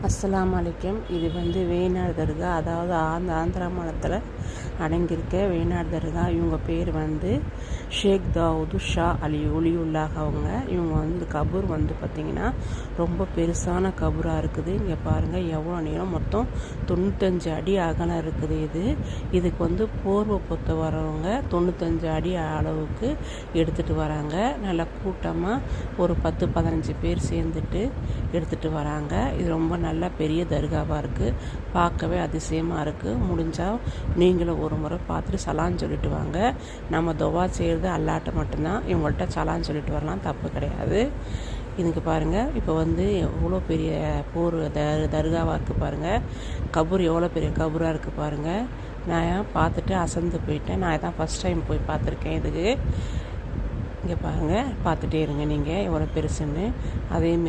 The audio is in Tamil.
அஸ்ஸலாமு அலைக்கும். இது வேணார் தர்கா, அதாவது ஆந்திரா மாநிலத்தில் அடங்கியிருக்க வேணார் தர்கா. இவங்க பேர் ஷேக் தாவூது ஷா ஒலியுல்லாஹ் அவங்க. இவங்க கபூர் பார்த்திங்கன்னா ரொம்ப பெருசான கபூராக இருக்குது. இங்கே பாருங்கள் எவ்வளோ நீளம், மொத்தம் 95 அடி அகலம் இருக்குது. இதுக்கு போர்வை பொத்த வரவங்க 95 அடி அளவுக்கு எடுத்துகிட்டு வராங்க. நல்லா கூட்டமாக ஒரு 10-15 பேர் சேர்ந்துட்டு எடுத்துகிட்டு வராங்க. இது ரொம்ப நல்ல பெரிய தர்காவாக இருக்குது. பார்க்கவே அதிசயமாக இருக்குது. முடிஞ்சால் நீங்களும் ஒரு முறை பார்த்துட்டு சலான் சொல்லிட்டு வாங்க. நம்ம துவா செய்கிறது அல்லாட்ட மட்டும்தான். இவங்கள்ட்ட சலான் சொல்லிட்டு வரலாம், தப்பு கிடையாது. இதுக்கு பாருங்கள், இப்போ எவ்வளோ பெரிய தர்காவாக இருக்குது பாருங்கள். கபூர் எவ்வளோ பெரிய கபூராக இருக்குது பாருங்கள். நான் பார்த்துட்டு அசந்து போயிட்டேன். நான் தான் ஃபஸ்ட் டைம் போய் பார்த்துருக்கேன். இதுக்கு இங்கே பாருங்கள், பார்த்துட்டே இருங்க நீங்கள் எவ்வளோ பெருசுன்னு. அதேமாரி